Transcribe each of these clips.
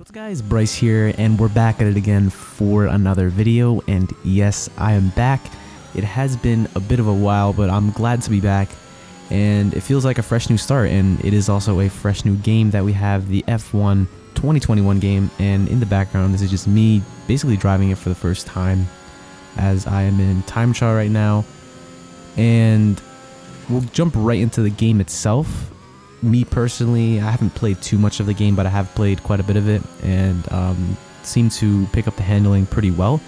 What's up guys, Bryce here, and we're back at it again for another video. And yes, I am back. It has been a bit of a while, but I'm glad to be back, and it feels like a fresh new start. And it is also a fresh new game that we have, the F1 2021 game. And in the background, this is just me basically driving it for the first time, as I am in time trial right now. And we'll jump right into the game itself. Me personally, I haven't played too much of the game, but I have played quite a bit of it, and seem to pick up the handling pretty well.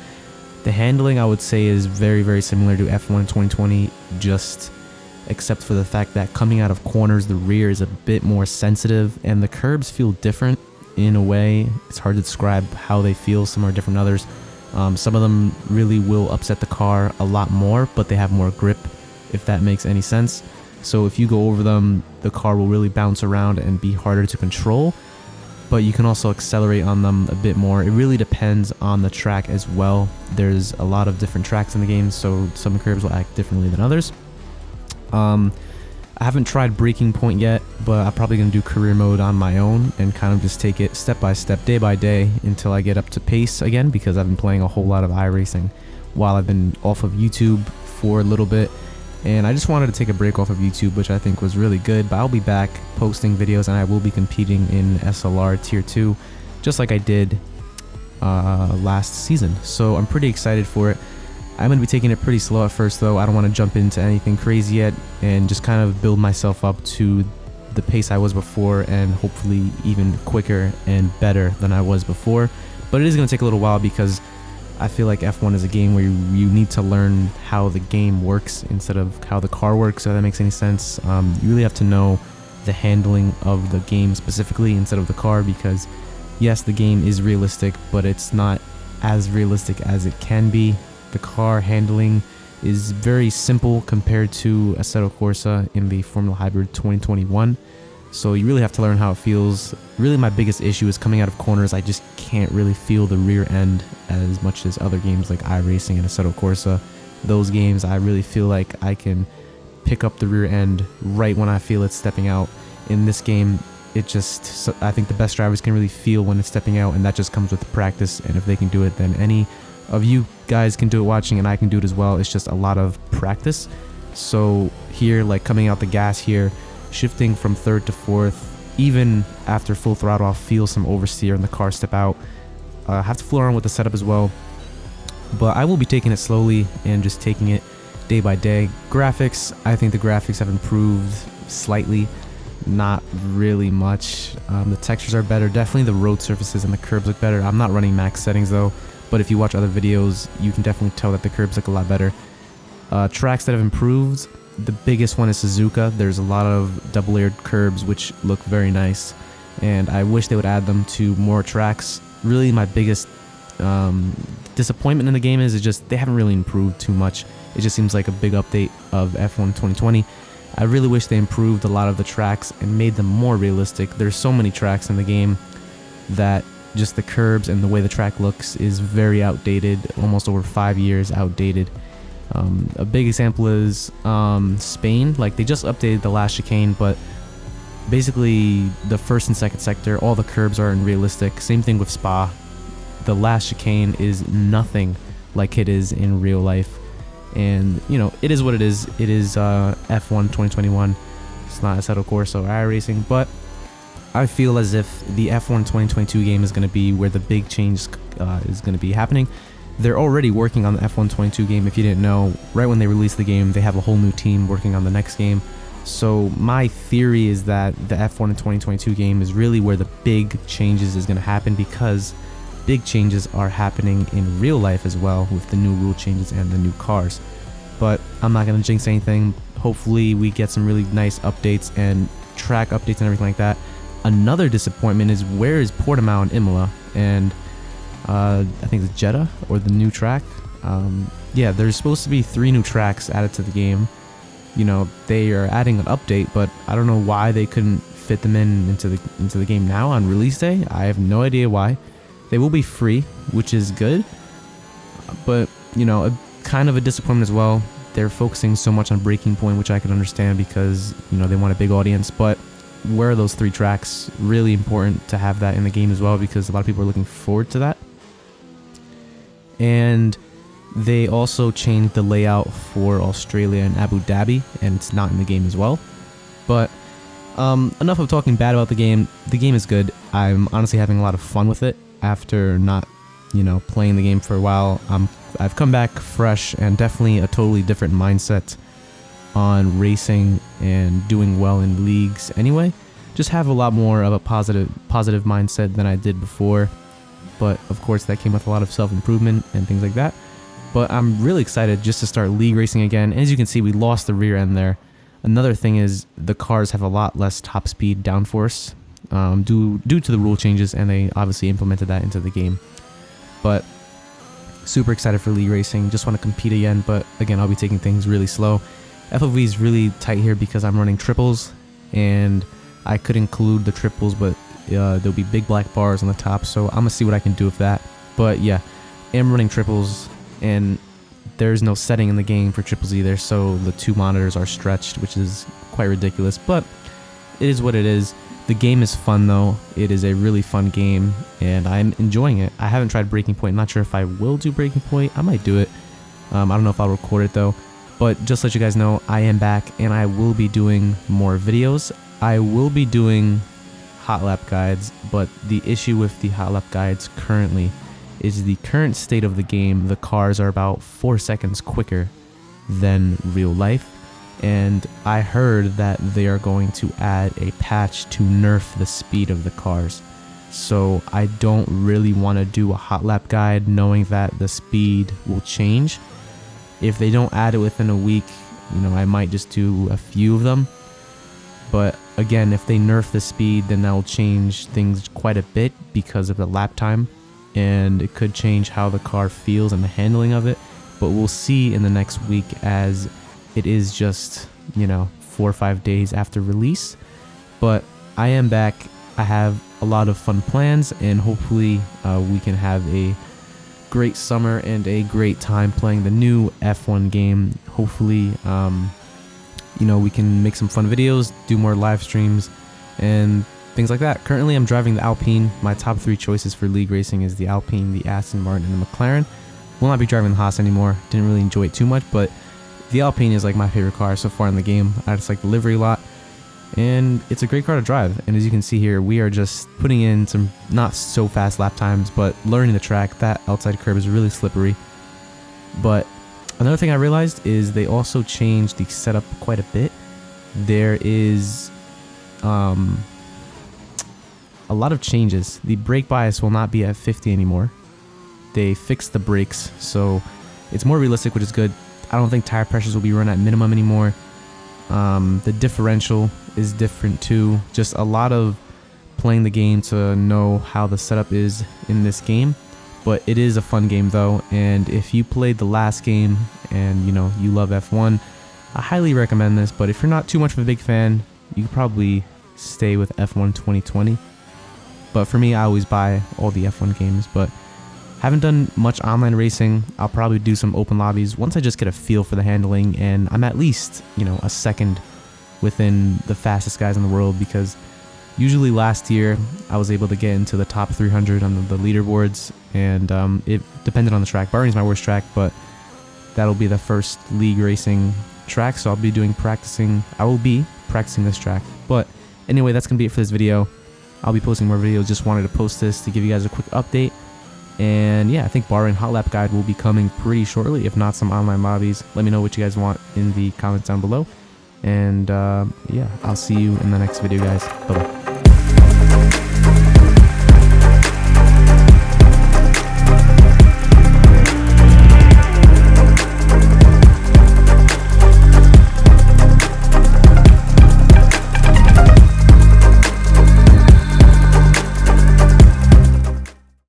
The handling, I would say, is very similar to F1 2020, just except for the fact that coming out of corners, the rear is a bit more sensitive, and the curbs feel different in a way. It's hard to describe how they feel. Some are different than others. Some of them really will upset the car a lot more, but they have more grip, if that makes any sense. So if you go over them, the car will really bounce around and be harder to control, but you can also accelerate on them a bit more. It really depends on the track as well. There's a lot of different tracks in the game, so some curbs will act differently than others. I haven't tried Breaking Point yet, but I'm probably going to do career mode on my own and kind of just take it step by step, day by day, until I get up to pace again, because I've been playing a whole lot of iRacing while I've been off of YouTube for a little bit. And I just wanted to take a break off of YouTube, which I think was really good. But I'll be back posting videos, and I will be competing in SLR Tier 2, just like I did last season. So I'm pretty excited for it. I'm going to be taking it pretty slow at first, though. I don't want to jump into anything crazy yet, and just kind of build myself up to the pace I was before, and hopefully even quicker and better than I was before. But it is going to take a little while, because I feel like F1 is a game where you need to learn how the game works instead of how the car works, if that makes any sense. You really have to know the handling of the game specifically instead of the car, because yes, the game is realistic, but it's not as realistic as it can be. The car handling is very simple compared to Assetto Corsa in the Formula Hybrid 2021. So you really have to learn how it feels. Really, my biggest issue is coming out of corners. I just can't really feel the rear end as much as other games like iRacing and Assetto Corsa. Those games, I really feel like I can pick up the rear end right when I feel it stepping out. In this game, I think the best drivers can really feel when it's stepping out, and that just comes with practice. And if they can do it, then any of you guys can do it watching, and I can do it as well. It's just a lot of practice. So here, like coming out the gas here, shifting from third to fourth, even after full throttle, I'll feel some oversteer in the car step out. I have to fool around with the setup as well, but I will be taking it slowly and just taking it day by day. Graphics, I think the graphics have improved slightly, not really much. The textures are better. Definitely the road surfaces and the curbs look better. I'm not running max settings though, but if you watch other videos, you can definitely tell that the curbs look a lot better. Tracks that have improved, the biggest one is Suzuka. There's a lot of double layered curbs which look very nice, and I wish they would add them to more tracks. Really, my biggest disappointment in the game is just they haven't really improved too much. It just seems like a big update of F1 2020. I really wish they improved a lot of the tracks and made them more realistic. There's so many tracks in the game that just the curbs and the way the track looks is very outdated, almost over 5 years outdated. A big example is Spain. Like, they just updated the last chicane, but basically the first and second sector, all the curbs are unrealistic. Same thing with Spa. The last chicane is nothing like it is in real life, and you know, it is what it is. It is F1 2021. It's not Assetto Corsa or iRacing, but I feel as if the F1 2022 game is going to be where the big change is going to be happening. They're already working on the F1 22 game. If you didn't know, right when they release the game, they have a whole new team working on the next game. So my theory is that the F1 in 2022 game is really where the big changes is going to happen, because big changes are happening in real life as well with the new rule changes and the new cars. But I'm not going to jinx anything. Hopefully we get some really nice updates and track updates and everything like that. Another disappointment is, where is Portimao and Imola? And I think it's Jeddah, or the new track. Yeah, there's supposed to be 3 new tracks added to the game. You know, they are adding an update, but I don't know why they couldn't fit them into the game now on release day. I have no idea why. They will be free, which is good, but you know, kind of a disappointment as well. They're focusing so much on Breaking Point, which I can understand, because you know, they want a big audience, but where are those 3 tracks. Really important to have that in the game as well, because a lot of people are looking forward to that. And they also changed the layout for Australia and Abu Dhabi, and it's not in the game as well. But enough of talking bad about the game. The game is good. I'm honestly having a lot of fun with it after not, playing the game for a while. I've come back fresh and definitely a totally different mindset on racing and doing well in leagues anyway. Just have a lot more of a positive mindset than I did before. But of course that came with a lot of self-improvement and things like that. But I'm really excited just to start league racing again. As you can see, we lost the rear end there. Another thing is the cars have a lot less top speed downforce due to the rule changes, and they obviously implemented that into the game. But super excited for league racing. Just want to compete again, but again, I'll be taking things really slow. FOV is really tight here because I'm running triples, and I could include the triples, but there'll be big black bars on the top, so I'm gonna see what I can do with that. But yeah, I'm running triples, and there's no setting in the game for triples either, so the 2 monitors are stretched, which is quite ridiculous, but it is what it is. The game is fun though. It is a really fun game, and I'm enjoying it. I haven't tried Breaking Point. Not sure if I will do Breaking Point. I might do it. I don't know if I'll record it though. But just to let you guys know, I am back, and I will be doing more videos. I will be doing hot lap guides, but the issue with the hot lap guides currently is the current state of the game. The cars are about 4 seconds quicker than real life, and I heard that they are going to add a patch to nerf the speed of the cars. So I don't really want to do a hot lap guide knowing that the speed will change. If they don't add it within a week, I might just do a few of them. But again, if they nerf the speed, then that will change things quite a bit because of the lap time, and it could change how the car feels and the handling of it. But we'll see in the next week, as it is just 4 or 5 days after release. But I am back. I have a lot of fun plans, and hopefully we can have a great summer and a great time playing the new F1 game. Hopefully we can make some fun videos, do more live streams and things like that. Currently I'm driving the Alpine. My top 3 choices for league racing is the Alpine, the Aston Martin, and the McLaren. Will not be driving the Haas anymore. Didn't really enjoy it too much, but the Alpine is like my favorite car so far in the game. I just like the livery a lot, and it's a great car to drive. And as you can see here, we are just putting in some not so fast lap times, but learning the track. That outside curb is really slippery. But another thing I realized is they also changed the setup quite a bit. There is a lot of changes. The brake bias will not be at 50 anymore. They fixed the brakes, so it's more realistic, which is good. I don't think tire pressures will be run at minimum anymore. The differential is different too. Just a lot of playing the game to know how the setup is in this game. But it is a fun game though, and if you played the last game and you love F1, I highly recommend this. But if you're not too much of a big fan, you could probably stay with F1 2020. But for me, I always buy all the F1 games. But haven't done much online racing. I'll probably do some open lobbies once I just get a feel for the handling, and I'm at least a second within the fastest guys in the world, because usually last year I was able to get into the top 300 on the leaderboards, and it depended on the track. Bahrain's my worst track, but that'll be the first league racing track, so I'll be practicing this track. But anyway, that's gonna be it for this video. I'll be posting more videos. Just wanted to post this to give you guys a quick update. And yeah, I think Bahrain Hot Lap Guide will be coming pretty shortly, if not some online lobbies. Let me know what you guys want in the comments down below. And yeah, I'll see you in the next video, guys. Bye-bye.